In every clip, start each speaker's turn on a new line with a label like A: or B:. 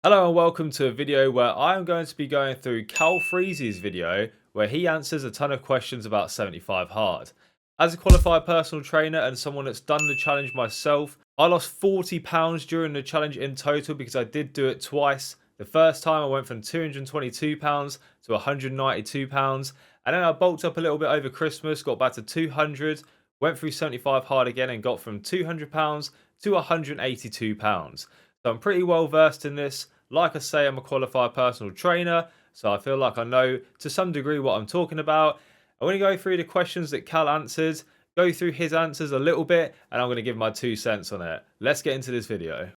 A: Hello and welcome to a video where I am going to be going through Calfreezy's video where he answers a ton of questions about 75 hard. As a qualified personal trainer and someone that's done the challenge myself, I lost 40 pounds during the challenge in total because I did do it twice. The first time I went from 222 pounds to 192 pounds, and then I bulked up a little bit over Christmas, got back to 200, went through 75 hard again and got from 200 pounds to 182 pounds. So I'm pretty well versed in this. Like I say, I'm a qualified personal trainer, so I feel like I know to some degree what I'm talking about. I'm going to go through the questions that Cal answered, go through his answers a little bit, and I'm going to give my 2 cents on it. Let's get into this video.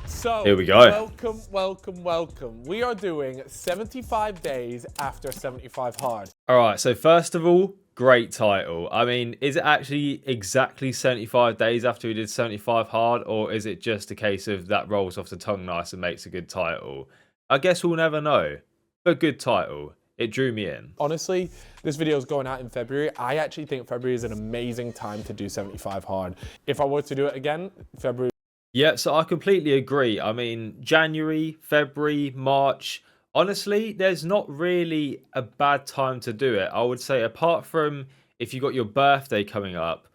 B: So,
A: Here we go.
B: welcome. We are doing 75 days after 75 hard.
A: All right, so first of all, great title. I mean, is it actually exactly 75 days after we did 75 hard, or is it just a case of that rolls off the tongue nice and makes a good title? I guess we'll never know, but good title. It drew me in.
B: Honestly, this video is going out in February. I actually think February is an amazing time to do 75 hard. If I were to do it again, February.
A: Yeah, so I completely agree. I mean, January, February, March, honestly, there's not really a bad time to do it. I would say, apart from if you've got your birthday coming up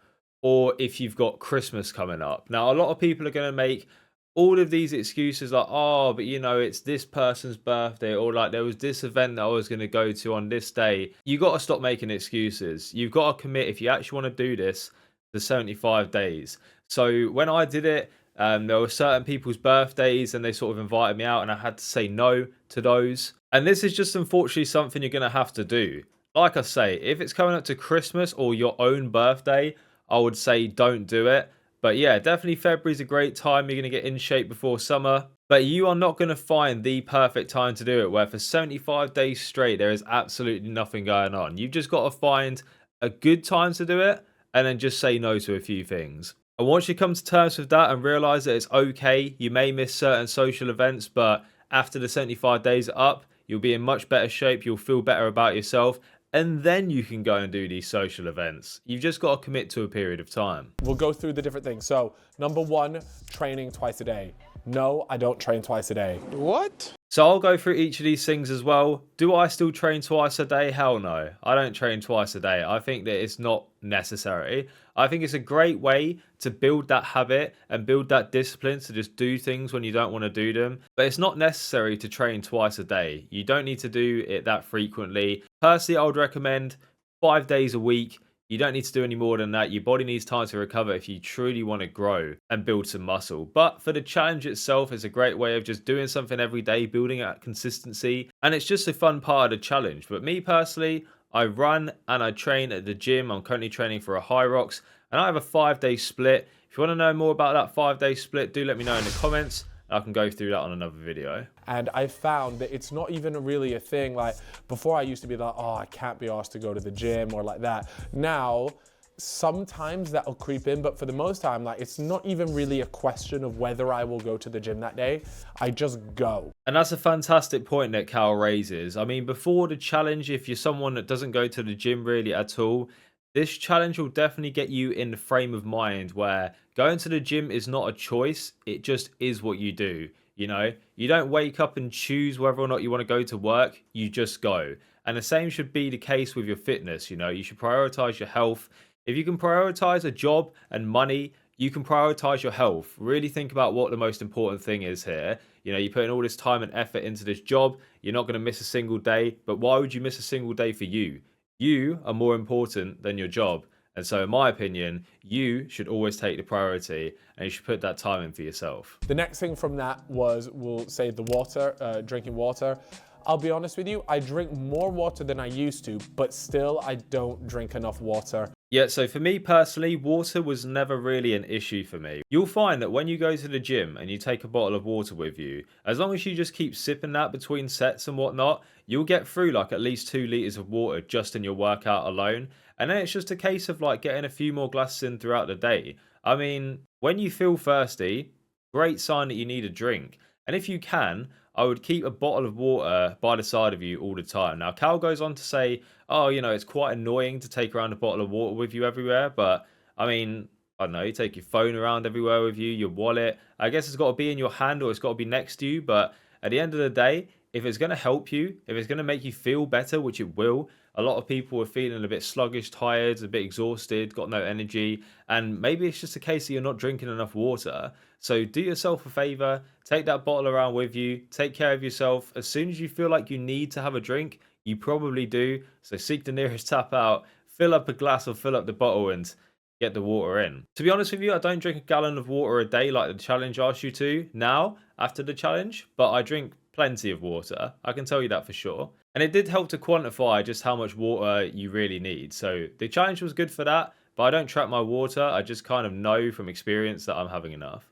A: or if you've got Christmas coming up. Now, a lot of people are going to make all of these excuses like, oh, but it's this person's birthday, or like there was this event that I was going to go to on this day. You got to stop making excuses. You've got to commit if you actually want to do this to 75 days. So when I did it, there were certain people's birthdays and they sort of invited me out and I had to say no to those. And this is just unfortunately something you're going to have to do. Like I say, if it's coming up to Christmas or your own birthday, I would say don't do it. But yeah, definitely February's a great time. You're going to get in shape before summer. But you are not going to find the perfect time to do it where for 75 days straight, there is absolutely nothing going on. You've just got to find a good time to do it and then just say no to a few things. And once you come to terms with that and realize that it's okay, you may miss certain social events, but after the 75 days are up, you'll be in much better shape, you'll feel better about yourself, and then you can go and do these social events. You've just got to commit to a period of time.
B: We'll go through the different things. So, number one, training twice a day. No, I don't train twice a day.
C: What?
A: So I'll go through each of these things as well. Do I still train twice a day? Hell no. I don't train twice a day. I think that it's not necessary. I think it's a great way to build that habit and build that discipline to just do things when you don't want to do them. But it's not necessary to train twice a day. You don't need to do it that frequently. Personally, I would recommend 5 days a week. You don't need to do any more than that. Your body needs time to recover if you truly want to grow and build some muscle. But for the challenge itself, it's a great way of just doing something every day, building that consistency. And it's just a fun part of the challenge. But me personally, I run and I train at the gym. I'm currently training for a High Rocks and I have a 5-day split. If you want to know more about that 5-day split, do let me know in the comments. I can go through that on another video.
B: And I found that it's not even really a thing. Like before I used to be like, oh, I can't be asked to go to the gym or like that. Now, sometimes that'll creep in, but for the most time, like it's not even really a question of whether I will go to the gym that day. I just go.
A: And that's a fantastic point that Cal raises. I mean, before the challenge, if you're someone that doesn't go to the gym really at all, this challenge will definitely get you in the frame of mind where going to the gym is not a choice. It just is what you do. You don't wake up and choose whether or not you want to go to work. You just go. And the same should be the case with your fitness. You should prioritize your health. If you can prioritize a job and money, you can prioritize your health. Really think about what the most important thing is here. You're putting all this time and effort into this job. You're not going to miss a single day. But why would you miss a single day for you? You are more important than your job. And so in my opinion, you should always take the priority and you should put that time in for yourself.
B: The next thing from that was, we'll say the water, drinking water. I'll be honest with you, I drink more water than I used to, but still I don't drink enough water.
A: Yeah, so for me personally, water was never really an issue for me. You'll find that when you go to the gym and you take a bottle of water with you, as long as you just keep sipping that between sets and whatnot, you'll get through like at least 2 liters of water just in your workout alone. And then it's just a case of like getting a few more glasses in throughout the day. I mean, when you feel thirsty, great sign that you need a drink. And if you can, I would keep a bottle of water by the side of you all the time. Now, Cal goes on to say, oh, it's quite annoying to take around a bottle of water with you everywhere. But I mean, I don't know, you take your phone around everywhere with you, your wallet. I guess it's got to be in your hand or it's got to be next to you. But at the end of the day, if it's going to help you, if it's going to make you feel better, which it will, a lot of people are feeling a bit sluggish, tired, a bit exhausted, got no energy. And maybe it's just a case that you're not drinking enough water. So do yourself a favor, take that bottle around with you, take care of yourself. As soon as you feel like you need to have a drink, you probably do. So seek the nearest tap out, fill up a glass or fill up the bottle and get the water in. To be honest with you, I don't drink a gallon of water a day like the challenge asked you to now after the challenge, but I drink plenty of water. I can tell you that for sure. And it did help to quantify just how much water you really need. So the challenge was good for that, but I don't track my water. I just kind of know from experience that I'm having enough.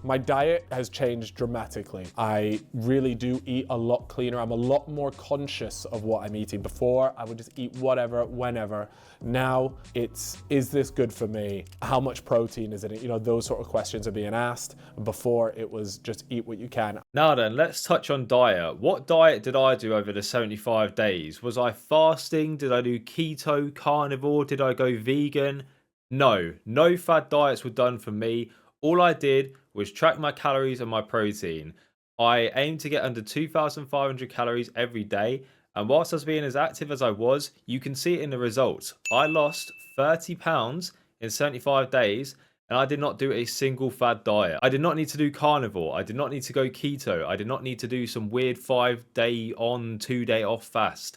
B: My diet has changed dramatically. I really do eat a lot cleaner. I'm a lot more conscious of what I'm eating. Before, I would just eat whatever, whenever. Now, is this good for me? How much protein is in it? You know, those sort of questions are being asked. Before, it was just eat what you can.
A: Now then, let's touch on diet. What diet did I do over the 75 days? Was I fasting? Did I do keto, carnivore? Did I go vegan? No, no fad diets were done for me. All I did was track my calories and my protein. I aimed to get under 2,500 calories every day. And whilst I was being as active as I was, you can see it in the results. I lost 30 pounds in 75 days and I did not do a single fad diet. I did not need to do carnivore. I did not need to go keto. I did not need to do some weird 5-day on, 2-day off fast.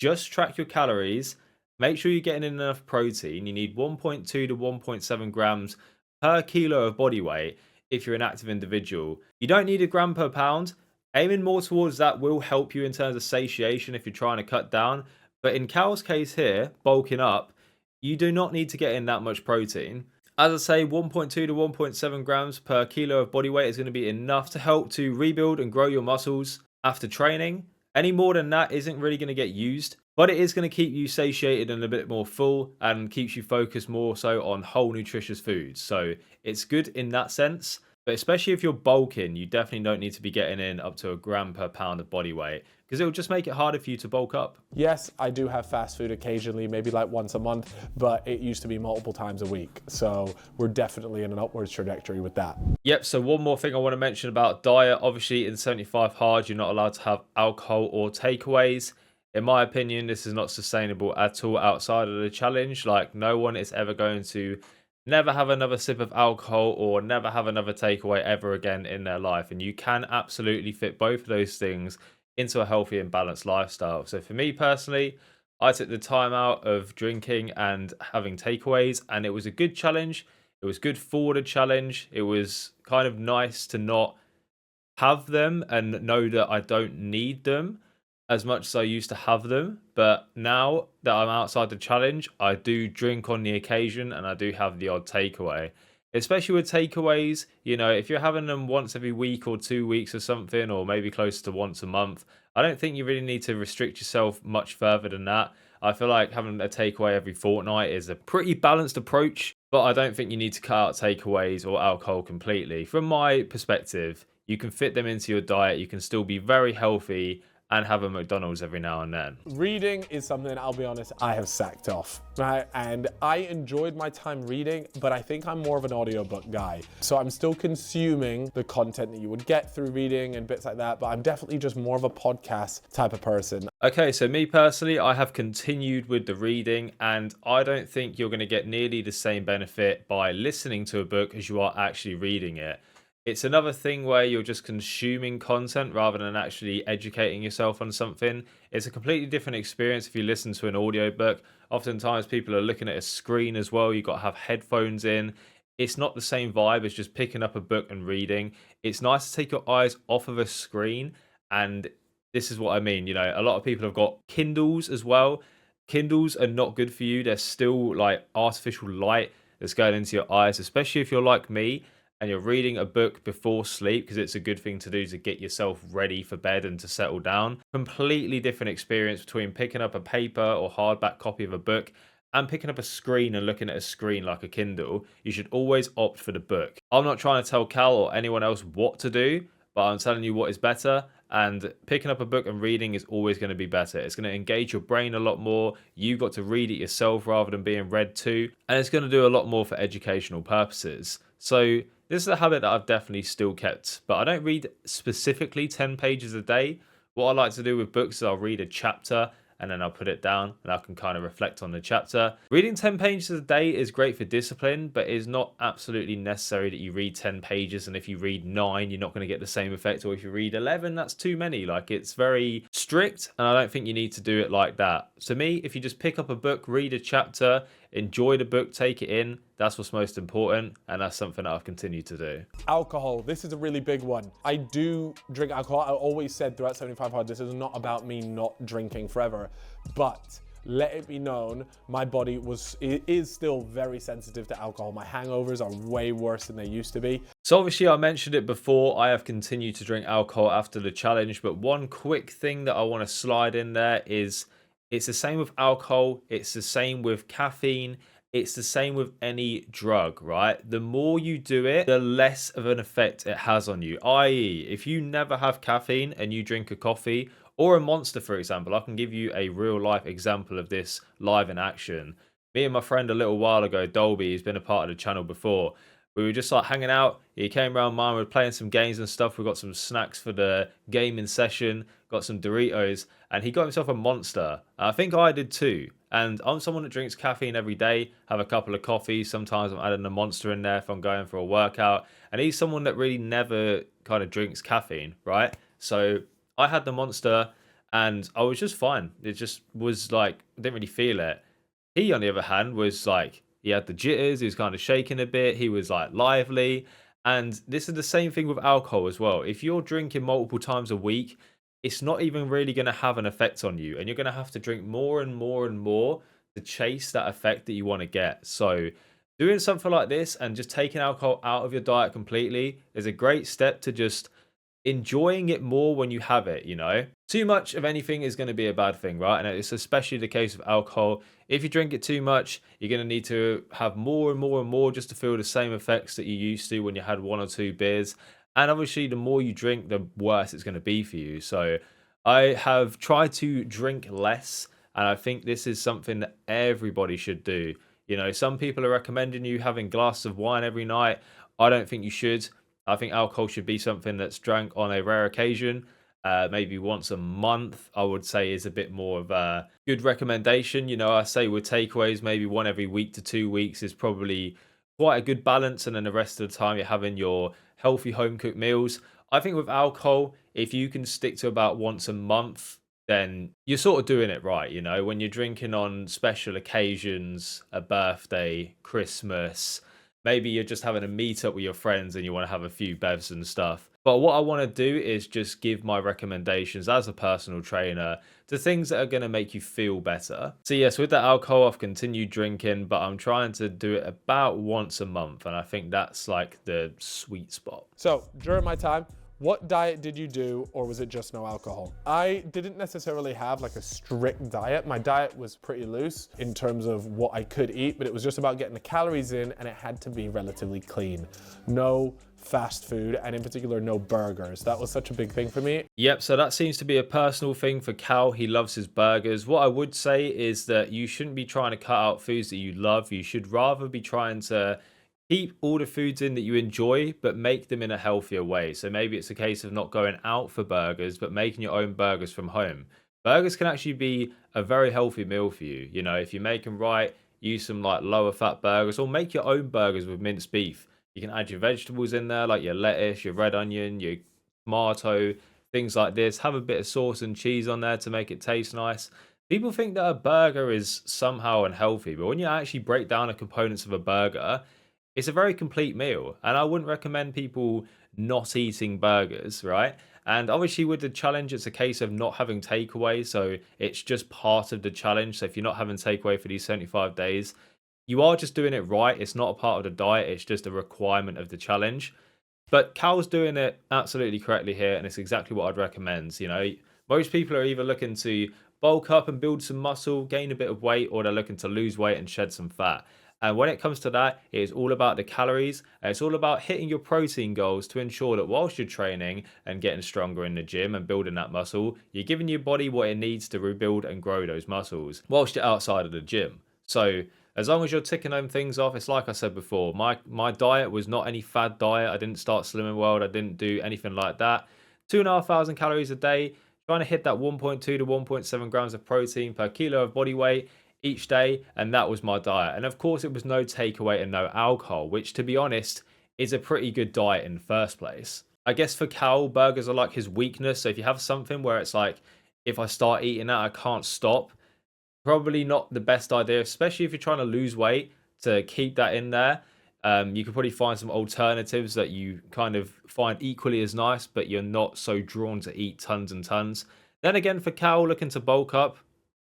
A: Just track your calories. Make sure you're getting in enough protein. You need 1.2 to 1.7 grams per kilo of body weight if you're an active individual. You don't need a gram per pound. Aiming more towards that will help you in terms of satiation if you're trying to cut down. But in Cal's case here, bulking up, you do not need to get in that much protein. As I say, 1.2 to 1.7 grams per kilo of body weight is going to be enough to help to rebuild and grow your muscles after training. Any more than that isn't really going to get used, but it is going to keep you satiated and a bit more full and keeps you focused more so on whole nutritious foods. So it's good in that sense, but especially if you're bulking, you definitely don't need to be getting in up to a gram per pound of body weight because it will just make it harder for you to bulk up.
B: Yes, I do have fast food occasionally, maybe like once a month, but it used to be multiple times a week. So we're definitely in an upwards trajectory with that.
A: Yep, so one more thing I want to mention about diet. Obviously, in 75 hard, you're not allowed to have alcohol or takeaways. In my opinion, this is not sustainable at all outside of the challenge. Like, no one is ever going to never have another sip of alcohol or never have another takeaway ever again in their life. And you can absolutely fit both of those things into a healthy and balanced lifestyle. So for me personally, I took the time out of drinking and having takeaways, and it was a good challenge. It was good for the challenge. It was kind of nice to not have them and know that I don't need them as much as I used to have them. But now that I'm outside the challenge, I do drink on the occasion and I do have the odd takeaway. Especially with takeaways, you know, if you're having them once every week or 2 weeks or something, or maybe close to once a month, I don't think you really need to restrict yourself much further than that. I feel like having a takeaway every fortnight is a pretty balanced approach, but I don't think you need to cut out takeaways or alcohol completely. From my perspective, you can fit them into your diet. You can still be very healthy and have a McDonald's every now and then.
B: Reading is something, I'll be honest, I have sacked off, right? And I enjoyed my time reading, but I think I'm more of an audiobook guy. So I'm still consuming the content that you would get through reading and bits like that, but I'm definitely just more of a podcast type of person.
A: Okay, so me personally, I have continued with the reading, and I don't think you're going to get nearly the same benefit by listening to a book as you are actually reading it. It's another thing where you're just consuming content rather than actually educating yourself on something. It's a completely different experience if you listen to an audiobook. Oftentimes people are looking at a screen as well. You've got to have headphones in. It's not the same vibe as just picking up a book and reading. It's nice to take your eyes off of a screen, and this is what I mean. You know, a lot of people have got Kindles as well. Kindles are not good for you. They're still like artificial light that's going into your eyes, especially if you're like me and you're reading a book before sleep, because it's a good thing to do to get yourself ready for bed and to settle down. Completely different experience between picking up a paper or hardback copy of a book and picking up a screen and looking at a screen like a Kindle. You should always opt for the book. I'm not trying to tell Cal or anyone else what to do, but I'm telling you what is better. And picking up a book and reading is always going to be better. It's going to engage your brain a lot more. You got to read it yourself rather than being read to. And it's going to do a lot more for educational purposes. So this is a habit that I've definitely still kept. But I don't read specifically 10 pages a day. What I like to do with books is I'll read a chapter and then I'll put it down and I can kind of reflect on the chapter. Reading 10 pages a day is great for discipline, but it's not absolutely necessary that you read 10 pages. And if you read 9, you're not going to get the same effect. Or if you read 11, that's too many. Like, it's very strict, and I don't think you need to do it like that. To me, if you just pick up a book, read a chapter, enjoy the book, take it in, that's what's most important. And that's something that I've continued to do.
B: Alcohol, this is a really big one. I do drink alcohol. I always said throughout 75 Hard, this is not about me not drinking forever, but let it be known, my body is still very sensitive to alcohol. My hangovers are way worse than they used to be.
A: So obviously I mentioned it before, I have continued to drink alcohol after the challenge, but one quick thing that I want to slide in there is it's the same with alcohol, it's the same with caffeine, it's the same with any drug, right? The more you do it, the less of an effect it has on you. I.e., if you never have caffeine and you drink a coffee or a Monster, for example, I can give you a real life example of this live in action. Me and my friend a little while ago, Dolby, he's been a part of the channel before. We were just like hanging out. He came around mine. We were playing some games and stuff. We got some snacks for the gaming session, got some Doritos, and he got himself a Monster. I think I did too. And I'm someone that drinks caffeine every day, have a couple of coffees. Sometimes I'm adding a Monster in there if I'm going for a workout. And he's someone that really never kind of drinks caffeine, right? So I had the Monster and I was just fine. It just was like, I didn't really feel it. He, on the other hand, was like, he had the jitters, he was kind of shaking a bit, he was like lively. And this is the same thing with alcohol as well. If you're drinking multiple times a week, it's not even really going to have an effect on you. And you're going to have to drink more and more and more to chase that effect that you want to get. So doing something like this and just taking alcohol out of your diet completely is a great step to just enjoying it more when you have it, you know? Too much of anything is going to be a bad thing, right? And it's especially the case with alcohol. If you drink it too much, you're going to need to have more and more and more just to feel the same effects that you used to when you had 1 or 2 beers. And obviously, the more you drink, the worse it's going to be for you. So I have tried to drink less, and I think this is something that everybody should do. You know, some people are recommending you having glasses of wine every night. I don't think you should. I think alcohol should be something that's drank on a rare occasion. Maybe once a month, I would say, is a bit more of a good recommendation. You know, I say with takeaways, maybe one every week to 2 weeks is probably quite a good balance. And then the rest of the time, you're having your healthy home cooked meals. I think with alcohol, if you can stick to about once a month, then you're sort of doing it right. You know, when you're drinking on special occasions, a birthday, Christmas, maybe you're just having a meet up with your friends and you want to have a few bevs and stuff. But what I want to do is just give my recommendations as a personal trainer to things that are going to make you feel better. So yes, with the alcohol, I've continued drinking, but I'm trying to do it about once a month. And I think that's like the sweet spot.
B: So during my time, what diet did you do, or was it just no alcohol? I didn't necessarily have like a strict diet. My diet was pretty loose in terms of what I could eat, but it was just about getting the calories in, and it had to be relatively clean. No fast food, and in particular, no burgers. That was such a big thing for me.
A: Yep, so that seems to be a personal thing for Cal. He loves his burgers. What I would say is that you shouldn't be trying to cut out foods that you love. You should rather be trying to keep all the foods in that you enjoy, but make them in a healthier way. So maybe it's a case of not going out for burgers, but making your own burgers from home. Burgers can actually be a very healthy meal for you. You know, if you make them right, use some like lower fat burgers, or make your own burgers with minced beef. You can add your vegetables in there, like your lettuce, your red onion, your tomato, things like this. Have a bit of sauce and cheese on there to make it taste nice. People think that a burger is somehow unhealthy, but when you actually break down the components of a burger, it's a very complete meal. And I wouldn't recommend people not eating burgers, right? And obviously with the challenge, it's a case of not having takeaway. So it's just part of the challenge. So if you're not having takeaway for these 75 days, you are just doing it right. It's not a part of the diet. It's just a requirement of the challenge. But Cal's doing it absolutely correctly here, and it's exactly what I'd recommend. You know, most people are either looking to bulk up and build some muscle, gain a bit of weight, or they're looking to lose weight and shed some fat. And when it comes to that, it is all about the calories, and it's all about hitting your protein goals to ensure that whilst you're training and getting stronger in the gym and building that muscle, you're giving your body what it needs to rebuild and grow those muscles whilst you're outside of the gym. So as long as you're ticking them things off, it's like I said before, my diet was not any fad diet. I didn't start Slimming World. I didn't do anything like that. 2,500 calories a day, trying to hit that 1.2 to 1.7 grams of protein per kilo of body weight each day, and that was my diet. And of course, it was no takeaway and no alcohol, which, to be honest, is a pretty good diet in the first place. I guess for Cal, burgers are like his weakness. So if you have something where it's like, if I start eating that, I can't stop, probably not the best idea, especially if you're trying to lose weight, to keep that in there. You could probably find some alternatives that you kind of find equally as nice, but you're not so drawn to eat tons and tons. Then again, for Cal looking to bulk up,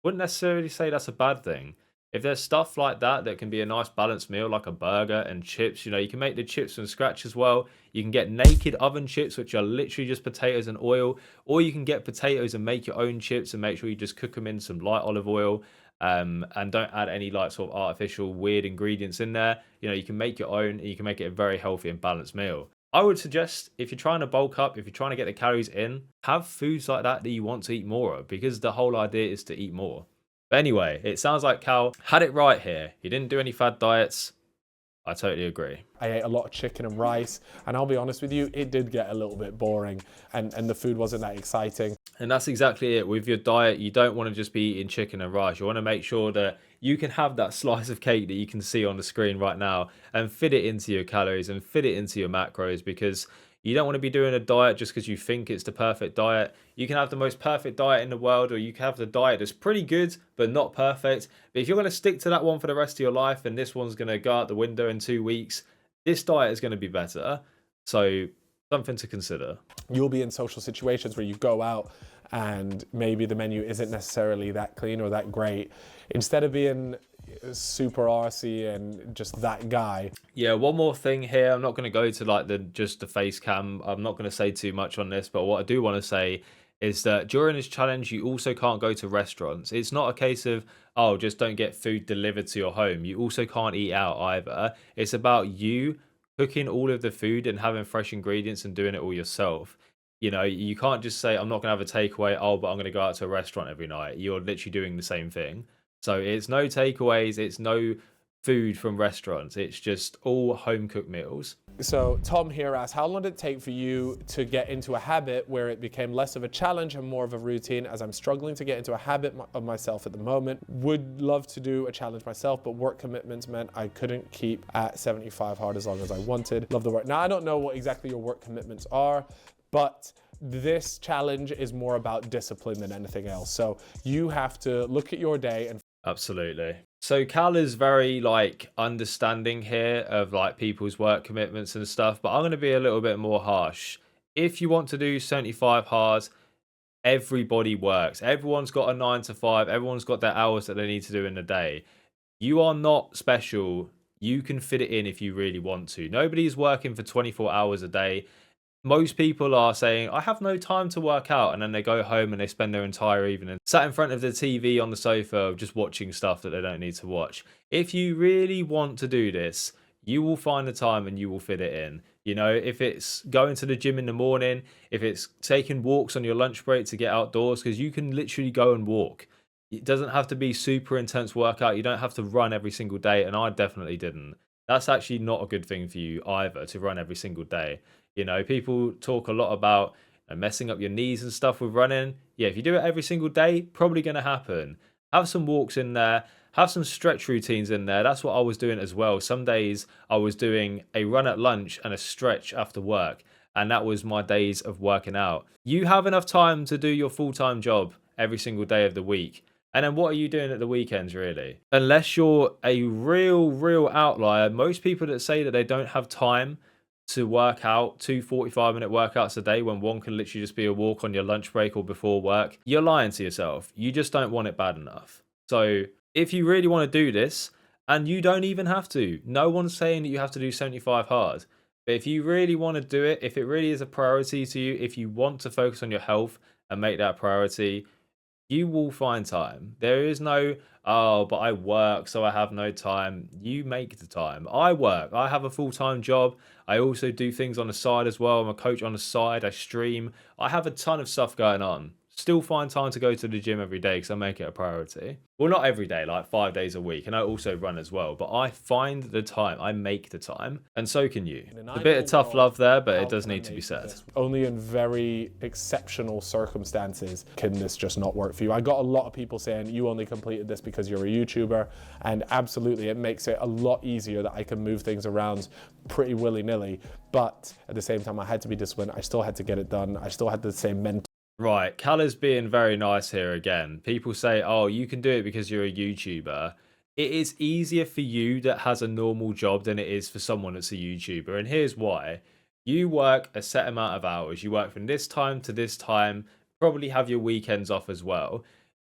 A: wouldn't necessarily say that's a bad thing. If there's stuff like that that can be a nice balanced meal, like a burger and chips, you can make the chips from scratch as well. You can get naked oven chips, which are literally just potatoes and oil, or you can get potatoes and make your own chips and make sure you just cook them in some light olive oil, and don't add any like sort of artificial weird ingredients in there. You can make your own, and you can make it a very healthy and balanced meal. I would suggest, if you're trying to bulk up, if you're trying to get the calories in, have foods like that you want to eat more of, because the whole idea is to eat more. But anyway, it sounds like Cal had it right here. He didn't do any fad diets. I totally agree.
B: I ate a lot of chicken and rice, and I'll be honest with you, it did get a little bit boring, and the food wasn't that exciting.
A: And that's exactly it. With your diet, you don't want to just be eating chicken and rice. You want to make sure that you can have that slice of cake that you can see on the screen right now and fit it into your calories and fit it into your macros, because you don't want to be doing a diet just because you think it's the perfect diet. You can have the most perfect diet in the world, or you can have the diet that's pretty good but not perfect. But if you're going to stick to that one for the rest of your life, and this one's going to go out the window in 2 weeks, this diet is going to be better. So something to consider.
B: You'll be in social situations where you go out and maybe the menu isn't necessarily that clean or that great. Instead of being super arsey and just that guy.
A: Yeah, one more thing here. I'm not going to go to like just the face cam. I'm not going to say too much on this, but what I do want to say is that during this challenge, you also can't go to restaurants. It's not a case of, oh, just don't get food delivered to your home. You also can't eat out either. It's about you cooking all of the food and having fresh ingredients and doing it all yourself. You can't just say, I'm not going to have a takeaway. Oh, but I'm going to go out to a restaurant every night. You're literally doing the same thing. So it's no takeaways. It's no food from restaurants. It's just all home cooked meals.
B: So Tom here asks, how long did it take for you to get into a habit where it became less of a challenge and more of a routine, as I'm struggling to get into a habit of myself at the moment? Would love to do a challenge myself, but work commitments meant I couldn't keep at 75 hard as long as I wanted. Love the work. Now, I don't know what exactly your work commitments are, but this challenge is more about discipline than anything else. So you have to look at your day and...
A: Absolutely. So Cal is very like understanding here of like people's work commitments and stuff, but I'm going to be a little bit more harsh. If you want to do 75 hard, everybody works. Everyone's got a 9 to 5. Everyone's got their hours that they need to do in the day. You are not special. You can fit it in if you really want to. Nobody's working for 24 hours a day. Most people are saying, I have no time to work out, and then they go home and they spend their entire evening sat in front of the TV on the sofa just watching stuff that they don't need to watch. If you really want to do this, you will find the time and you will fit it in. If it's going to the gym in the morning, if it's taking walks on your lunch break to get outdoors, because you can literally go and walk. It doesn't have to be super intense workout. You don't have to run every single day, and I definitely didn't. That's actually not a good thing for you either, to run every single day. People talk a lot about messing up your knees and stuff with running. Yeah, if you do it every single day, probably going to happen. Have some walks in there. Have some stretch routines in there. That's what I was doing as well. Some days I was doing a run at lunch and a stretch after work, and that was my days of working out. You have enough time to do your full-time job every single day of the week. And then what are you doing at the weekends, really? Unless you're a real outlier, most people that say that they don't have time to work out 2 45-minute workouts a day when one can literally just be a walk on your lunch break or before work, you're lying to yourself. You just don't want it bad enough. So if you really want to do this, and you don't even have to, no one's saying that you have to do 75 hard. But if you really want to do it, if it really is a priority to you, if you want to focus on your health and make that a priority, You will find time. There is no, oh, but I work, so I have no time. You make the time. I work. I have a full-time job. I also do things on the side as well. I'm a coach on the side. I stream. I have a ton of stuff going on. Still find time to go to the gym every day because I make it a priority. Well, not every day, like 5 days a week. And I also run as well. But I find the time. I make the time. And so can you.
B: In an
A: A bit of
B: ideal
A: tough
B: world,
A: love there, but it
B: how
A: does
B: can I
A: need to be
B: make
A: said.
B: this? Only in very exceptional circumstances can this just not work for you. I got a lot of people saying you only completed this because you're a YouTuber, and absolutely it makes it a lot easier that I can move things around pretty willy-nilly, but at the same time I had to be disciplined. I still had to get it done. I still had the same mental.
A: Right, Cal is being very nice here again. People say, oh, you can do it because you're a YouTuber. It is easier for you that has a normal job than it is for someone that's a YouTuber. And here's why. You work a set amount of hours. You work from this time to this time, probably have your weekends off as well.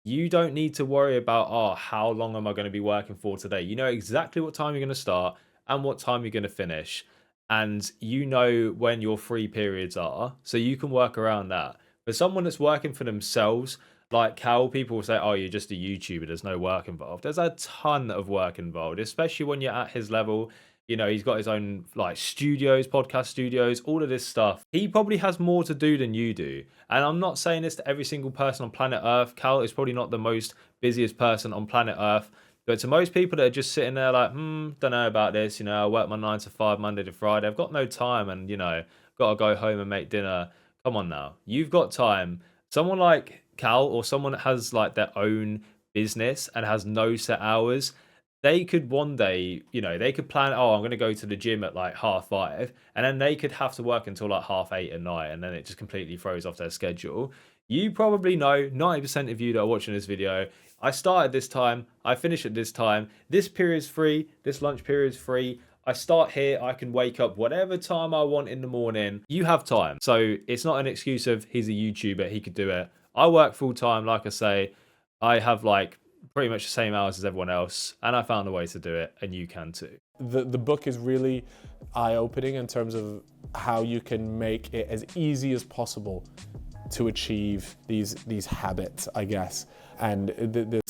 A: You don't need to worry about, oh, how long am I going to be working for today? You know exactly what time you're going to start and what time you're going to finish. And you know when your free periods are. So you can work around that. For someone that's working for themselves, like Cal, people will say, oh, you're just a YouTuber. There's no work involved. There's a ton of work involved, especially when you're at his level. You know, he's got his own like studios, podcast studios, all of this stuff. He probably has more to do than you do. And I'm not saying this to every single person on planet Earth. Cal is probably not the most busiest person on planet Earth. But to most people that are just sitting there like, don't know about this, you know, I work my 9 to 5, Monday to Friday. I've got no time and, you know, got to go home and make dinner. Come on now. You've got time. Someone like Cal or someone that has like their own business and has no set hours, they could one day, you know, they could plan, oh, I'm going to go to the gym at like 5:30, and then they could have to work until like 8:30 at night, and then it just completely throws off their schedule. You probably know 90% of you that are watching this video, I start at this time, I finish at this time, this period's free, this lunch period's free. I start here, I can wake up whatever time I want in the morning. You have time. So it's not an excuse of he's a YouTuber, he could do it. I work full time, like I say. I have like pretty much the same hours as everyone else, and I found a way to do it, and you can too.
B: The book is really eye-opening in terms of how you can make it as easy as possible to achieve these habits, I guess. And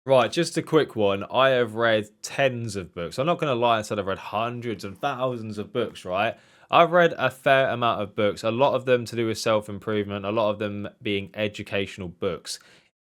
A: Right, just a quick one. I have read tens of books. I'm not going to lie and said I've read hundreds and thousands of books, right? I've read a fair amount of books, a lot of them to do with self-improvement, a lot of them being educational books.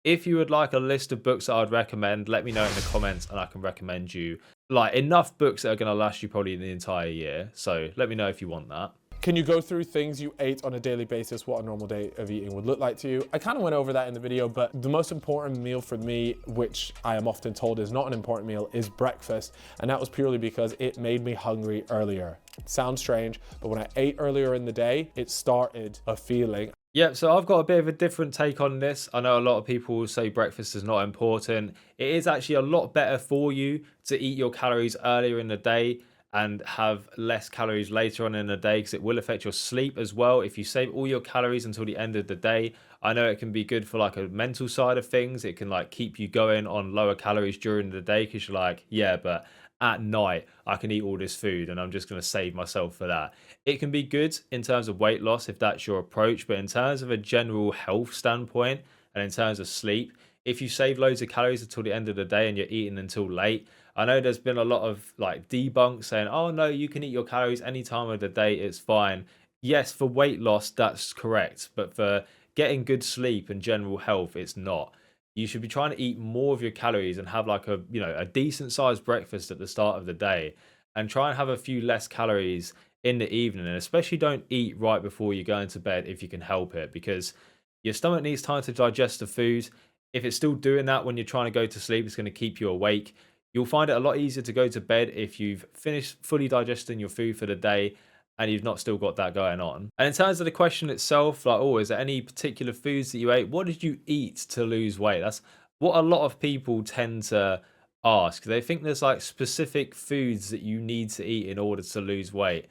A: If you would like a list of books that I'd recommend, let me know in the comments and I can recommend you like enough books that are going to last you probably the entire year. So let me know if you want that.
B: can you go through things you ate on a daily basis, what a normal day of eating would look like to you? I kind of went over that in the video, but the most important meal for me, which I am often told is not an important meal, is breakfast. And that was purely because it made me hungry earlier. Sounds strange, but when I ate earlier in the day, it started a feeling.
A: Yeah, so I've got a bit of a different take on this. I know a lot of people will say breakfast is not important. It is actually a lot better for you to eat your calories earlier in the day and have less calories later on in the day, because it will affect your sleep as well. If you save all your calories until the end of the day, I know it can be good for like a mental side of things. It can like keep you going on lower calories during the day because you're like, yeah, but at night I can eat all this food and I'm just going to save myself for that. It can be good in terms of weight loss if that's your approach, but in terms of a general health standpoint and in terms of sleep, if you save loads of calories until the end of the day and you're eating until late, I know there's been a lot of like debunks saying, oh no, you can eat your calories any time of the day, it's fine. Yes, for weight loss, that's correct. But for getting good sleep and general health, it's not. You should be trying to eat more of your calories and have like a decent sized breakfast at the start of the day and try and have a few less calories in the evening. And especially don't eat right before you go into bed if you can help it, because your stomach needs time to digest the food. If it's still doing that when you're trying to go to sleep, it's going to keep you awake. You'll find it a lot easier to go to bed if you've finished fully digesting your food for the day and you've not still got that going on. And in terms of the question itself, like, oh, is there any particular foods that you ate? What did you eat to lose weight? That's what a lot of people tend to ask. They think there's like specific foods that you need to eat in order to lose weight.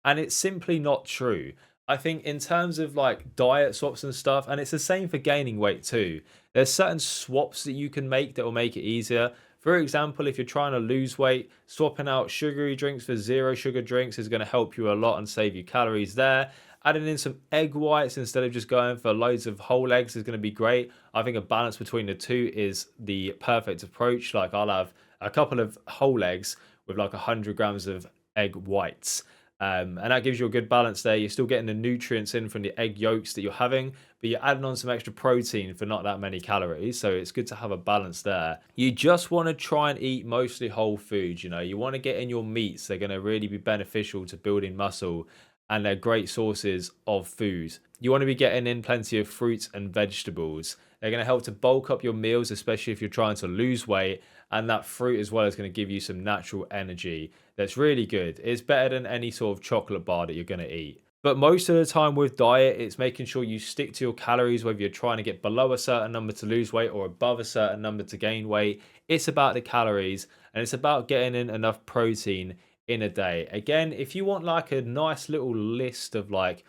A: And it's simply not true. I think in terms of like diet swaps and stuff, and it's the same for gaining weight too, there's certain swaps that you can make that will make it easier. For example, if you're trying to lose weight, swapping out sugary drinks for zero sugar drinks is going to help you a lot and save you calories there. Adding in some egg whites instead of just going for loads of whole eggs is going to be great. I think a balance between the two is the perfect approach. Like I'll have a couple of whole eggs with like 100 grams of egg whites. And that gives you a good balance there. You're still getting the nutrients in from the egg yolks that you're having, but you're adding on some extra protein for not that many calories. So it's good to have a balance there. You just want to try and eat mostly whole foods. You want to get in your meats. They're going to really be beneficial to building muscle, and they're great sources of food. You want to be getting in plenty of fruits and vegetables. They're going to help to bulk up your meals, especially if you're trying to lose weight. And that fruit as well is going to give you some natural energy. That's really good. It's better than any sort of chocolate bar that you're going to eat. But most of the time with diet, it's making sure you stick to your calories, whether you're trying to get below a certain number to lose weight or above a certain number to gain weight. It's about the calories, and it's about getting in enough protein in a day. Again, if you want like a nice little list of like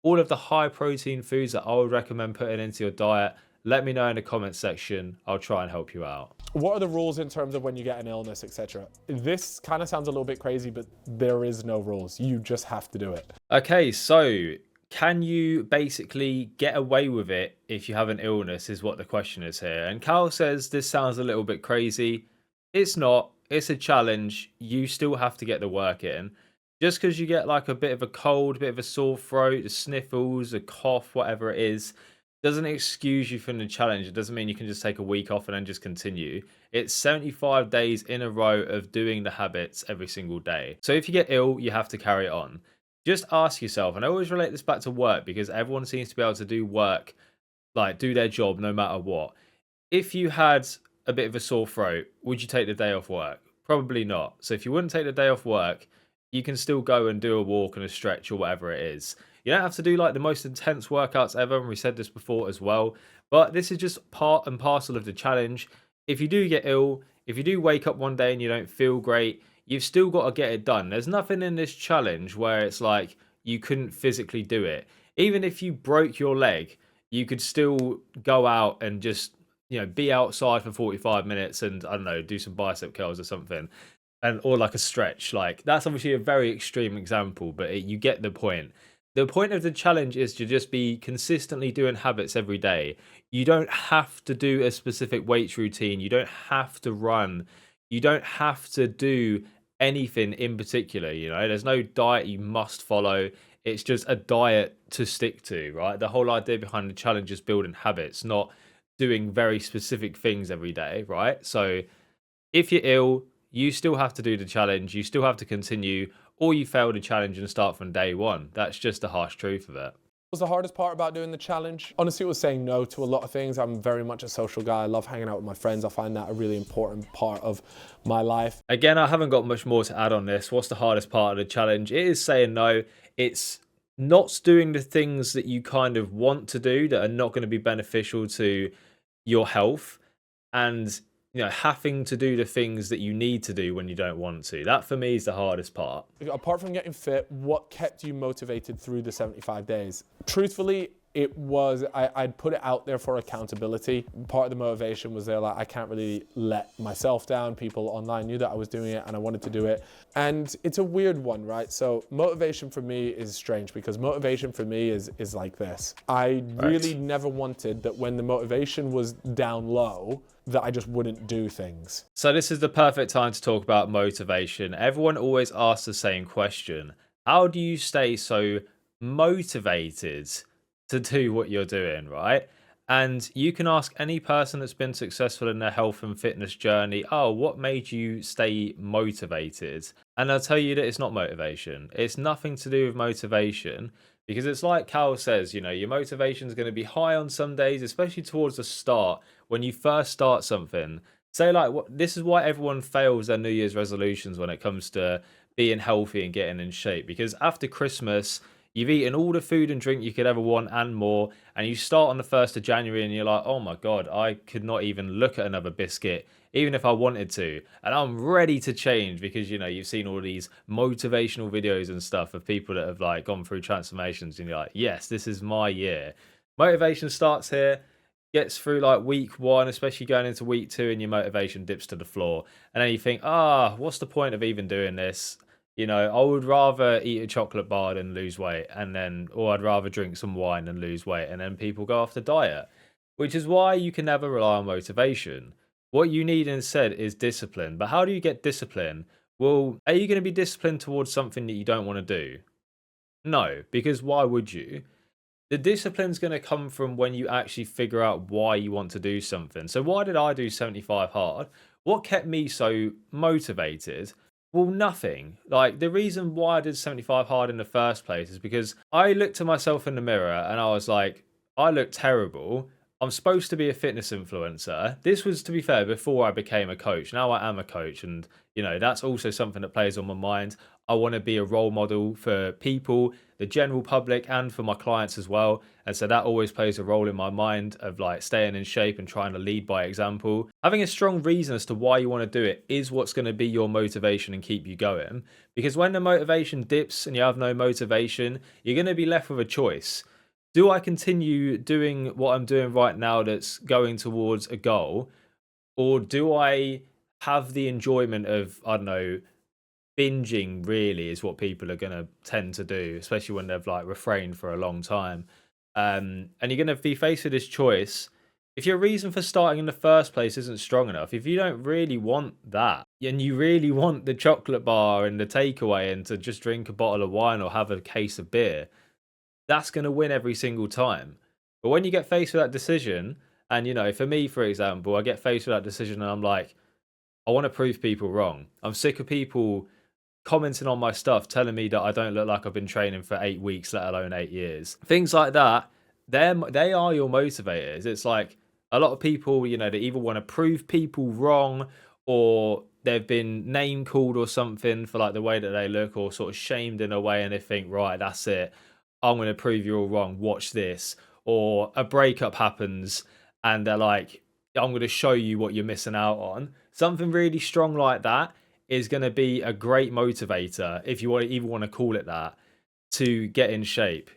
A: all of the high protein foods that I would recommend putting into your diet, let me know in the comment section. I'll try and help you out.
B: What are the rules in terms of when you get an illness, etc.? This kind of sounds a little bit crazy, but there is no rules. You just have to do it.
A: Okay, so can you basically get away with it if you have an illness, is what the question is here. And Cal says this sounds a little bit crazy. It's not. It's a challenge. You still have to get the work in. Just because you get like a bit of a cold, a bit of a sore throat, the sniffles, a cough, whatever it is, doesn't excuse you from the challenge. It doesn't mean you can just take a week off and then just continue. It's 75 days in a row of doing the habits every single day. So if you get ill, you have to carry it on. Just ask yourself, and I always relate this back to work because everyone seems to be able to do work, like do their job no matter what. If you had a bit of a sore throat, would you take the day off work? Probably not. So if you wouldn't take the day off work, you can still go and do a walk and a stretch or whatever it is. You don't have to do like the most intense workouts ever, and we said this before as well, but this is just part and parcel of the challenge. If you do get ill, if you do wake up one day and you don't feel great, you've still got to get it done. There's nothing in this challenge where it's like you couldn't physically do it. Even if you broke your leg, you could still go out and just, be outside for 45 minutes and I don't know, do some bicep curls or something. And or like a stretch. Like that's obviously a very extreme example, but you get the point. The point of the challenge is to just be consistently doing habits every day. You don't have to do a specific weights routine. You don't have to run. You don't have to do anything in particular. There's no diet you must follow. It's just a diet to stick to, right? The whole idea behind the challenge is building habits, not doing very specific things every day, right? So if you're ill, you still have to do the challenge. You still have to continue, or you fail the challenge and start from day one. That's just the harsh truth of it.
B: What was the hardest part about doing the challenge? Honestly, it was saying no to a lot of things. I'm very much a social guy. I love hanging out with my friends. I find that a really important part of my life.
A: Again, I haven't got much more to add on this. What's the hardest part of the challenge? It is saying no. It's not doing the things that you kind of want to do that are not going to be beneficial to your health, and having to do the things that you need to do when you don't want to. That for me is the hardest part.
B: Apart from getting fit, what kept you motivated through the 75 days? Truthfully, it was, I'd put it out there for accountability. Part of the motivation was there, like, I can't really let myself down. People online knew that I was doing it and I wanted to do it. And it's a weird one, right? So motivation for me is strange because motivation for me is like this. I really never wanted that when the motivation was down low, that I just wouldn't do things.
A: So this is the perfect time to talk about motivation. Everyone always asks the same question. How do you stay so motivated to do what you're doing, right? And you can ask any person that's been successful in their health and fitness journey, oh, what made you stay motivated? And they'll tell you that it's not motivation. It's nothing to do with motivation, because it's like Cal says, your motivation is going to be high on some days, especially towards the start. When you first start something, say like, this is why everyone fails their New Year's resolutions when it comes to being healthy and getting in shape, because after Christmas, you've eaten all the food and drink you could ever want and more, and you start on the 1st of January and you're like, oh my God, I could not even look at another biscuit, even if I wanted to. And I'm ready to change because, you've seen all these motivational videos and stuff of people that have like gone through transformations and you're like, yes, this is my year. Motivation starts here, gets through like week 1, especially going into week 2, and your motivation dips to the floor. And then you think, what's the point of even doing this? You know, I would rather eat a chocolate bar than lose weight, and then, or I'd rather drink some wine and lose weight, and then people go off the diet, which is why you can never rely on motivation. What you need instead is discipline. But how do you get discipline? Well, are you going to be disciplined towards something that you don't want to do? No, because why would you? The discipline's going to come from when you actually figure out why you want to do something. So, why did I do 75 hard? What kept me so motivated? Well, nothing. Like, the reason why I did 75 hard in the first place is because I looked at myself in the mirror and I was like, I look terrible. I'm supposed to be a fitness influencer. This was, to be fair, before I became a coach. Now I am a coach, and that's also something that plays on my mind. I want to be a role model for people, the general public, and for my clients as well. And so that always plays a role in my mind of like staying in shape and trying to lead by example. Having a strong reason as to why you want to do it is what's going to be your motivation and keep you going. Because when the motivation dips and you have no motivation, you're going to be left with a choice. Do I continue doing what I'm doing right now that's going towards a goal? Or do I have the enjoyment of, I don't know, binging really is what people are going to tend to do, especially when they've like refrained for a long time. And you're going to be faced with this choice. If your reason for starting in the first place isn't strong enough, if you don't really want that, and you really want the chocolate bar and the takeaway and to just drink a bottle of wine or have a case of beer, that's going to win every single time. But when you get faced with that decision, and for me, for example, I get faced with that decision and I'm like, I want to prove people wrong. I'm sick of people commenting on my stuff, telling me that I don't look like I've been training for 8 weeks, let alone 8 years. Things like that, they are your motivators. It's like a lot of people, they either want to prove people wrong or they've been name called or something for like the way that they look or sort of shamed in a way and they think, right, that's it. I'm going to prove you're all wrong. Watch this. Or a breakup happens and they're like, I'm going to show you what you're missing out on. Something really strong like that is going to be a great motivator, if you even want to call it that, to get in shape.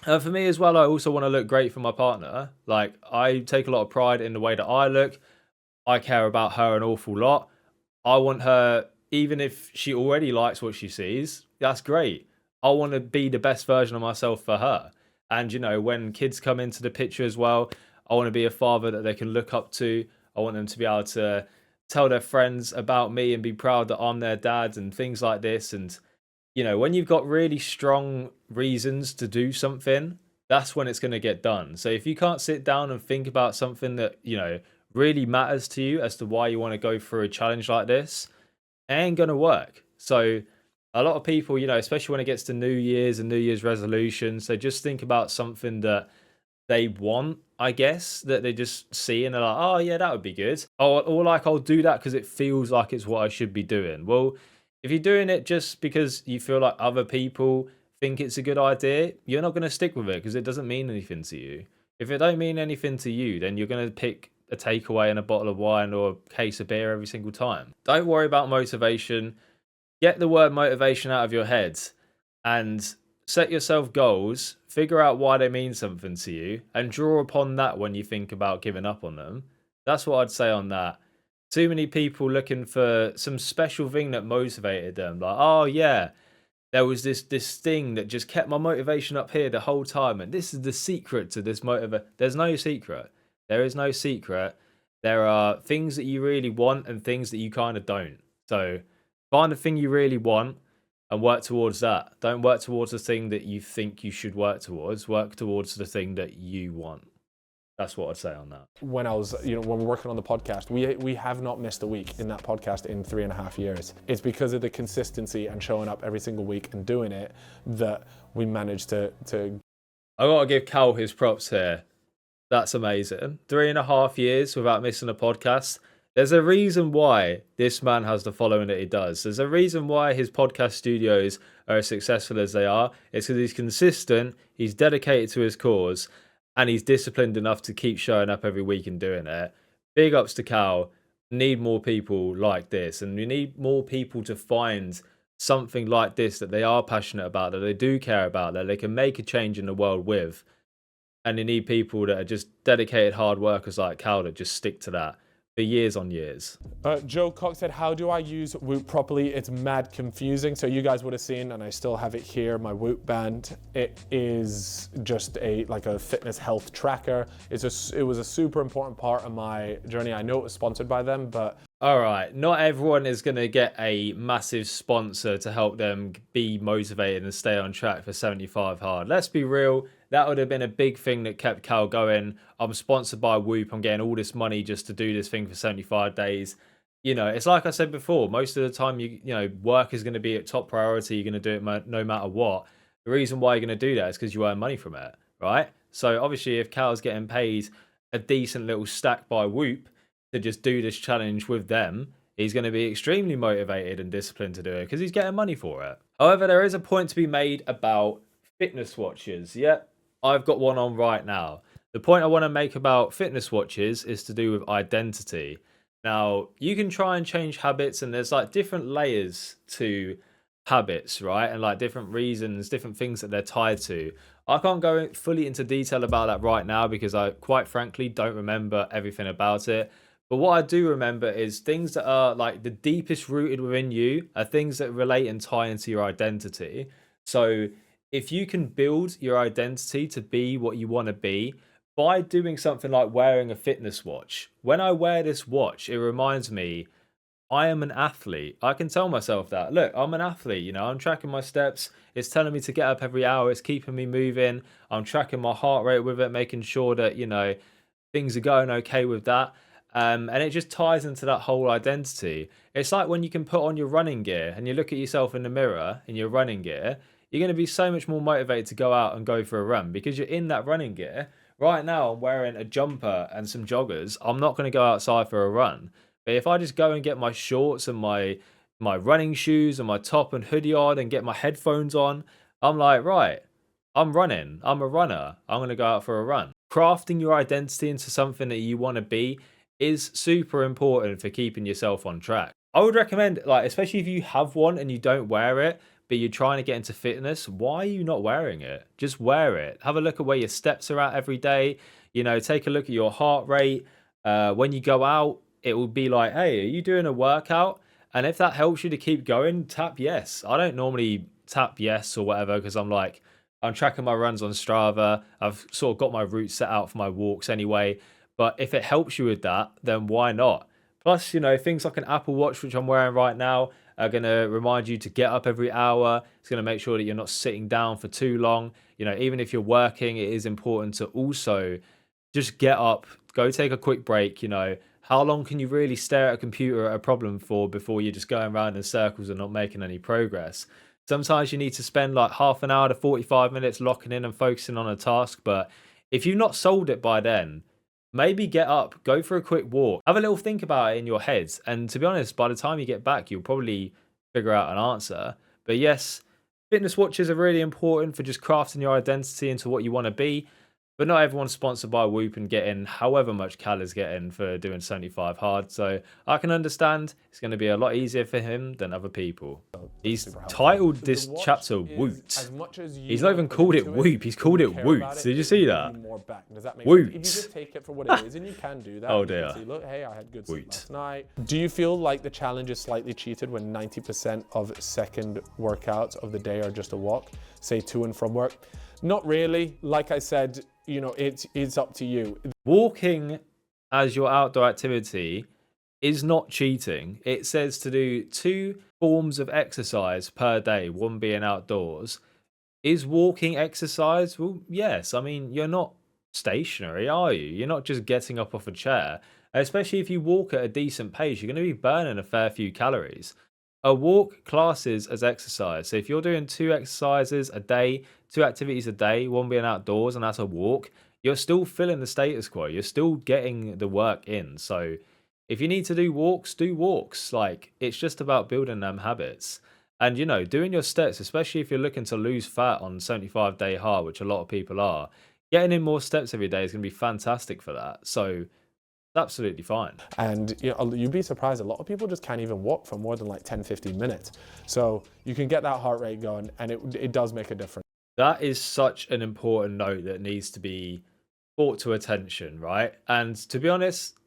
A: For me as well, I also want to look great for my partner. Like, I take a lot of pride in the way that I look. I care about her an awful lot. I want her, even if she already likes what she sees, that's great. I want to be the best version of myself for her. And, when kids come into the picture as well, I want to be a father that they can look up to. I want them to be able to tell their friends about me and be proud that I'm their dad and things like this. And, when you've got really strong reasons to do something, that's when it's going to get done. So if you can't sit down and think about something that, really matters to you as to why you want to go through a challenge like this, it ain't going to work. So a lot of people, especially when it gets to New Year's and New Year's resolutions, they just think about something that they want, I guess, that they just see and they're like, oh yeah, that would be good. Or like, I'll do that because it feels like it's what I should be doing. Well, if you're doing it just because you feel like other people think it's a good idea, you're not going to stick with it because it doesn't mean anything to you. If it don't mean anything to you, then you're going to pick a takeaway and a bottle of wine or a case of beer every single time. Don't worry about motivation. Get the word motivation out of your head and set yourself goals, figure out why they mean something to you, and draw upon that when you think about giving up on them. That's what I'd say on that. Too many people looking for some special thing that motivated them. Like, oh yeah, there was this thing that just kept my motivation up here the whole time, and this is the secret to this motive. There's no secret. There is no secret. There are things that you really want and things that you kind of don't. So find the thing you really want and work towards that. Don't work towards the thing that you think you should work towards. Work towards the thing that you want. That's what I'd say on that.
B: When I was, when we're working on the podcast, we have not missed a week in that podcast in 3.5 years. It's because of the consistency and showing up every single week and doing it that we managed to.
A: I gotta give Cal his props here. That's amazing. 3.5 years without missing a podcast. There's a reason why this man has the following that he does. There's a reason why his podcast studios are as successful as they are. It's because he's consistent, he's dedicated to his cause, and he's disciplined enough to keep showing up every week and doing it. Big ups to Cal. Need more people like this, and we need more people to find something like this that they are passionate about, that they do care about, that they can make a change in the world with. And you need people that are just dedicated hard workers like Cal that just stick to that. for years on years.
B: Joe Cox said, how do I use Whoop properly? It's mad confusing. So you guys would have seen, and I still have it here, my Whoop band. It is just like a fitness health tracker. It was a super important part of my journey. I know it was sponsored by them, but
A: All right, not everyone is going to get a massive sponsor to help them be motivated and stay on track for 75 hard. Let's be real, that would have been a big thing that kept Cal going. I'm sponsored by Whoop, I'm getting all this money just to do this thing for 75 days. You know, it's like I said before, most of the time, you know, work is going to be at top priority. You're going to do it no matter what. The reason why you're going to do that is because you earn money from it, right? So obviously, if Cal's getting paid a decent little stack by Whoop to just do this challenge with them, he's going to be extremely motivated and disciplined to do it because he's getting money for it. However, there is a point to be made about fitness watches. Yeah, I've got one on right now. The point I want to make about fitness watches is to do with identity. Now, you can try and change habits, and there's like different layers to habits, right? And like different reasons, different things that they're tied to. I can't go fully into detail about that right now because I quite frankly don't remember everything about it. But what I do remember is things that are like the deepest rooted within you are things that relate and tie into your identity. So if you can build your identity to be what you want to be by doing something like wearing a fitness watch, when I wear this watch, it reminds me I am an athlete. I can tell myself that. Look, I'm an athlete, you know, I'm tracking my steps. It's telling me to get up every hour. It's keeping me moving. I'm tracking my heart rate with it, making sure that, you know, things are going okay with that. And it just ties into that whole identity. It's like when you can put on your running gear and you look at yourself in the mirror in your running gear, you're going to be so much more motivated to go out and go for a run because you're in that running gear. Right now, I'm wearing a jumper and some joggers. I'm not going to go outside for a run. But if I just go and get my shorts and my running shoes and my top and hoodie on and get my headphones on, I'm like, right, I'm running. I'm a runner. I'm going to go out for a run. Crafting your identity into something that you want to be is super important for keeping yourself on track. I would recommend, like, especially if you have one and you don't wear it, but you're trying to get into fitness, why are you not wearing it? Just wear it. Have a look at where your steps are at every day. You know, take a look at your heart rate. When you go out, it will be like, hey, are you doing a workout? And if that helps you to keep going, tap yes. I don't normally tap yes or whatever because I'm tracking my runs on Strava. I've sort of got my route set out for my walks anyway. But if it helps you with that, then why not? Plus, you know, things like an Apple Watch, which I'm wearing right now, are going to remind you to get up every hour. It's going to make sure that you're not sitting down for too long. You know, even if you're working, it is important to also just get up, go take a quick break. You know, how long can you really stare at a computer at a problem for before you're just going around in circles and not making any progress? Sometimes you need to spend like half an hour to 45 minutes locking in and focusing on a task. But if you've not solved it by then, maybe get up, go for a quick walk, have a little think about it in your head. And to be honest, by the time you get back, you'll probably figure out an answer. But yes, fitness watches are really important for just crafting your identity into what you want to be. But not everyone's sponsored by Whoop and getting however much Cal is getting for doing 75 hard. So I can understand it's going to be a lot easier for him than other people. He's titled this chapter Woot. He's not even called it Whoop. He's called it Woot. Did you see that? Woot.
B: If you just take it for what it is, and you can do that.
A: Oh dear.
B: See, look, hey, I had good sleep last night. Do you feel like the challenge is slightly cheated when 90% of second workouts of the day are just a walk, say to and from work? Not really. Like I said, you know, it's up to you.
A: Walking as your outdoor activity is not cheating. It says to do 2 forms of exercise per day, one being outdoors. Is walking exercise? Well, yes. I mean, you're not stationary, are you? You're not just getting up off a chair. Especially if you walk at a decent pace, you're going to be burning a fair few calories. A walk classes as exercise. So if you're doing 2 exercises a day, 2 activities a day, one being outdoors, and that's a walk, you're still filling the status quo. You're still getting the work in. So if you need to do walks, do walks. Like, it's just about building them habits. And, you know, doing your steps, especially if you're looking to lose fat on 75-day hard, which a lot of people are, getting in more steps every day is going to be fantastic for that. So absolutely fine.
B: And you know, you'd be surprised, a lot of people just can't even walk for more than like 10-15 minutes. So you can get that heart rate going, and it does make a difference.
A: That is such an important note that needs to be brought to attention, right? And to be honest,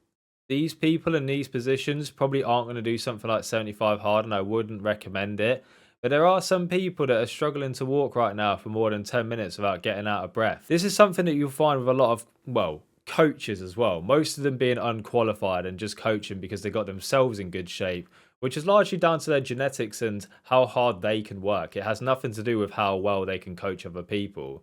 A: these people in these positions probably aren't going to do something like 75 hard, and I wouldn't recommend it. But there are some people that are struggling to walk right now for more than 10 minutes without getting out of breath. This is something that you'll find with a lot of, well, coaches as well. Most of them being unqualified and just coaching because they got themselves in good shape, which is largely down to their genetics and how hard they can work. It has nothing to do with how well they can coach other people.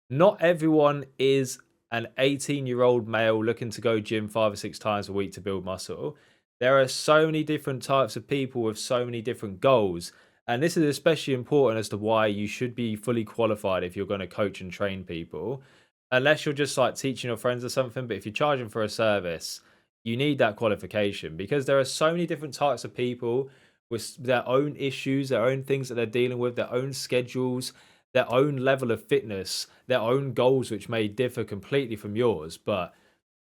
A: Not everyone is an 18-year-old male looking to go gym 5 or 6 times a week to build muscle. There are so many different types of people with so many different goals. And this is especially important as to why you should be fully qualified if you're going to coach and train people. Unless you're just like teaching your friends or something. But if you're charging for a service, you need that qualification because there are so many different types of people with their own issues, their own things that they're dealing with, their own schedules, their own level of fitness, their own goals, which may differ completely from yours. But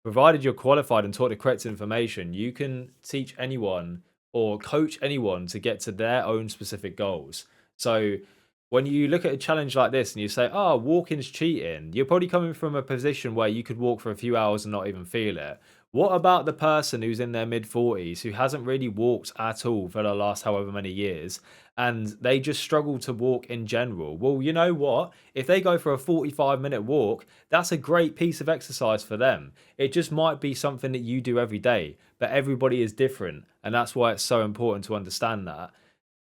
A: provided you're qualified and taught the correct information, you can teach anyone or coach anyone to get to their own specific goals. So when you look at a challenge like this and you say, oh, walking's cheating, you're probably coming from a position where you could walk for a few hours and not even feel it. What about the person who's in their mid 40s who hasn't really walked at all for the last however many years and they just struggle to walk in general? Well, you know what? If they go for a 45-minute walk, that's a great piece of exercise for them. It just might be something that you do every day, but everybody is different. And that's why it's so important to understand that.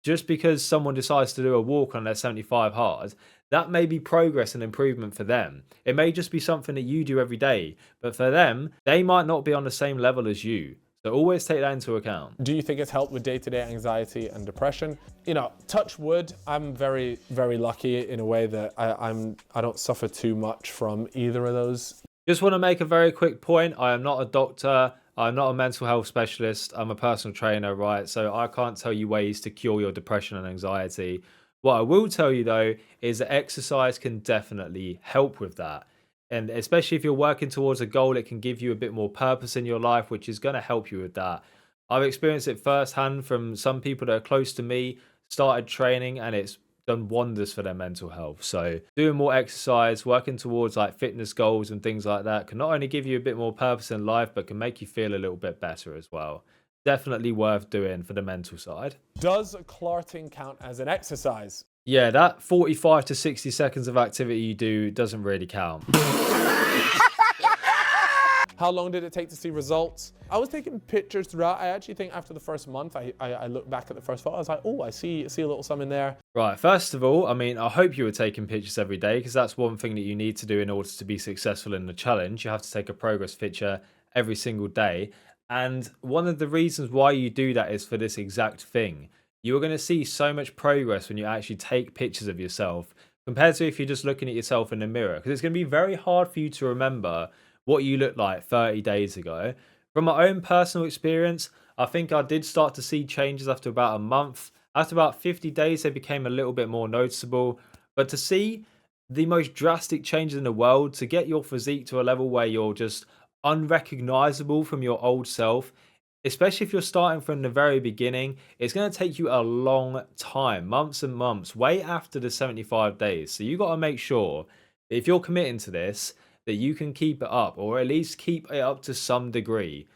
A: Just because someone decides to do a walk on their 75 hard, that may be progress and improvement for them. It may just be something that you do every day, but for them, they might not be on the same level as you. So always take that into account.
B: Do you think it's helped with day-to-day anxiety and depression? You know, touch wood, I'm very, very lucky in a way that I don't suffer too much from either of those.
A: Just want to make a very quick point. I am not a doctor. I'm not a mental health specialist. I'm a personal trainer, right? So I can't tell you ways to cure your depression and anxiety. What I will tell you though is that exercise can definitely help with that. And especially if you're working towards a goal, it can give you a bit more purpose in your life, which is going to help you with that. I've experienced it firsthand from some people that are close to me, started training, and it's done wonders for their mental health. So doing more exercise, working towards like fitness goals and things like that can not only give you a bit more purpose in life, but can make you feel a little bit better as well. Definitely worth doing for the mental side.
B: Does clarting count as an exercise?
A: Yeah, that 45 to 60 seconds of activity you do doesn't really count.
B: How long did it take to see results? I was taking pictures throughout. I actually think after the first month, I looked back at the first photo. I was like, oh, I see a little something there.
A: Right, first of all, I mean, I hope you were taking pictures every day because that's one thing that you need to do in order to be successful in the challenge. You have to take a progress picture every single day. And one of the reasons why you do that is for this exact thing. You are going to see so much progress when you actually take pictures of yourself compared to if you're just looking at yourself in the mirror. Because it's going to be very hard for you to remember what you looked like 30 days ago. From my own personal experience, I think I did start to see changes after about a month. After about 50 days, they became a little bit more noticeable. But to see the most drastic changes in the world, to get your physique to a level where you're just unrecognizable from your old self, especially if you're starting from the very beginning, it's going to take you a long time, months and months, way after the 75 days. So you got to make sure that if you're committing to this, that you can keep it up or at least keep it up to some degree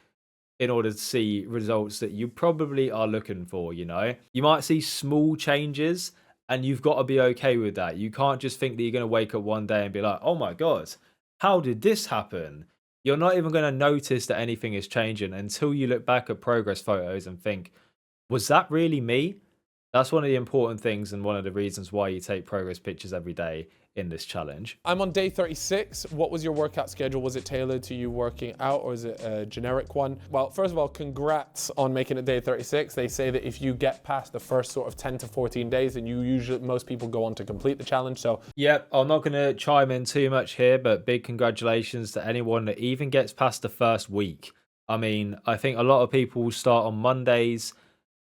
A: in order to see results that you probably are looking for, you know? You might see small changes and you've got to be okay with that. You can't just think that you're going to wake up one day and be like, oh my God, how did this happen? You're not even going to notice that anything is changing until you look back at progress photos and think, was that really me? That's one of the important things and one of the reasons why you take progress pictures every day in this challenge.
B: I'm on day 36. What was your workout schedule? Was it tailored to you working out or is it a generic one? Well, first of all, congrats on making it day 36. They say that if you get past the first sort of 10 to 14 days, then most people go on to complete the challenge. So
A: yep, I'm not going to chime in too much here, but big congratulations to anyone that even gets past the first week. I mean, I think a lot of people start on Mondays.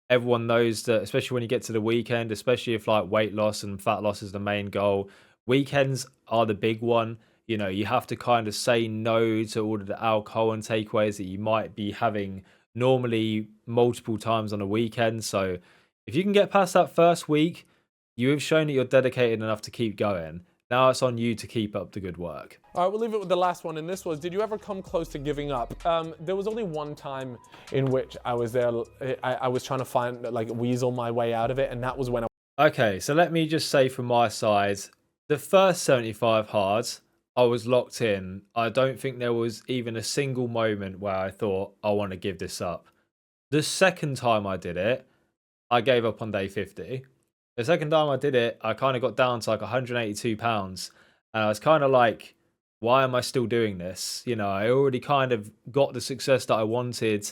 A: Everyone knows that, especially when you get to the weekend, especially if like weight loss and fat loss is the main goal, weekends are the big one. You know, you have to kind of say no to all of the alcohol and takeaways that you might be having normally multiple times on a weekend. So if you can get past that first week, you have shown that you're dedicated enough to keep going. Now it's on you to keep up the good work.
B: All right, we'll leave it with the last one, and this was, did you ever come close to giving up? There was only one time in which I was there, I was trying to find, like, weasel my way out of it, and that was when
A: Okay, so let me just say from my side, the first 75 hards, I was locked in. I don't think there was even a single moment where I thought, I want to give this up. The second time I did it, I gave up on day 50. The second time I did it, I kind of got down to like 182 pounds. And I was kind of like, why am I still doing this? You know, I already kind of got the success that I wanted.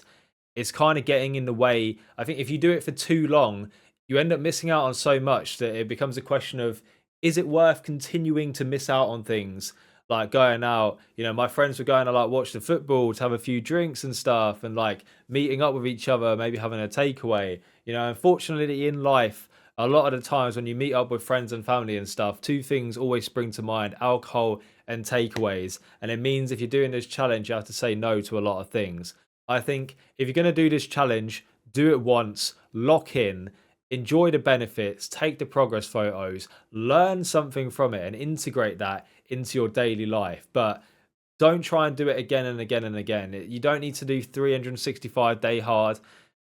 A: It's kind of getting in the way. I think if you do it for too long, you end up missing out on so much that it becomes a question of, is it worth continuing to miss out on things? Like going out, you know, my friends were going to like watch the football, to have a few drinks and stuff, and like meeting up with each other, maybe having a takeaway. You know, unfortunately in life, a lot of the times when you meet up with friends and family and stuff, two things always spring to mind: alcohol and takeaways. And it means if you're doing this challenge, you have to say no to a lot of things. I think if you're going to do this challenge, do it once, lock in, enjoy the benefits, take the progress photos, learn something from it, and integrate that into your daily life. But don't try and do it again and again and again. You don't need to do 365-day hard.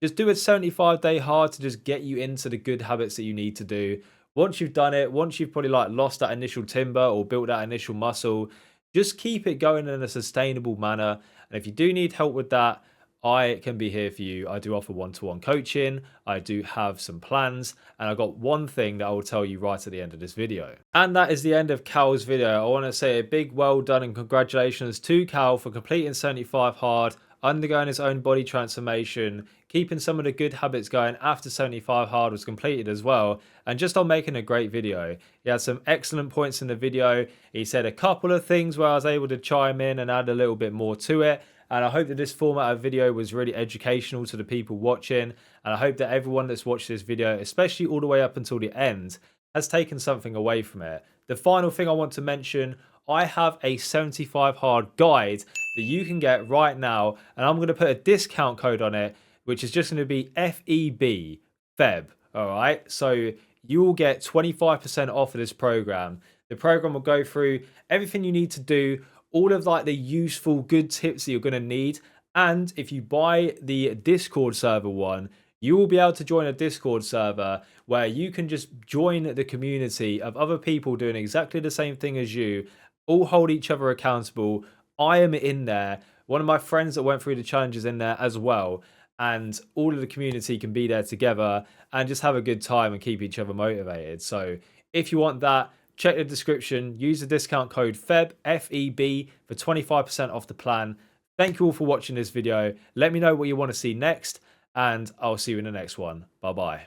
A: Just do a 75-day hard to just get you into the good habits that you need to do. Once you've done it, once you've probably like lost that initial timber or built that initial muscle, just keep it going in a sustainable manner. And if you do need help with that, I can be here for you. I do offer one-to-one coaching. I do have some plans, and I've got one thing that I will tell you right at the end of this video. And that is the end of Cal's video. I want to say a big well done and congratulations to Cal for completing 75 hard, undergoing his own body transformation, keeping some of the good habits going after 75 hard was completed as well, and just on making a great video. He had some excellent points in the video. He said a couple of things where I was able to chime in and add a little bit more to it. And I hope that this format of video was really educational to the people watching. And I hope that everyone that's watched this video, especially all the way up until the end, has taken something away from it. The final thing I want to mention, I have a 75 hard guide that you can get right now. And I'm going to put a discount code on it, which is just going to be FEB, Feb. All right. So you will get 25% off of this program. The program will go through everything you need to do, all of like the useful good tips that you're going to need. And if you buy the Discord server one, you will be able to join a Discord server where you can just join the community of other people doing exactly the same thing as you, all hold each other accountable. I am in there. One of my friends that went through the challenges in there as well. And all of the community can be there together and just have a good time and keep each other motivated. So if you want that, check the description, use the discount code FEB, F-E-B, for 25% off the plan. Thank you all for watching this video. Let me know what you want to see next, and I'll see you in the next one. Bye-bye.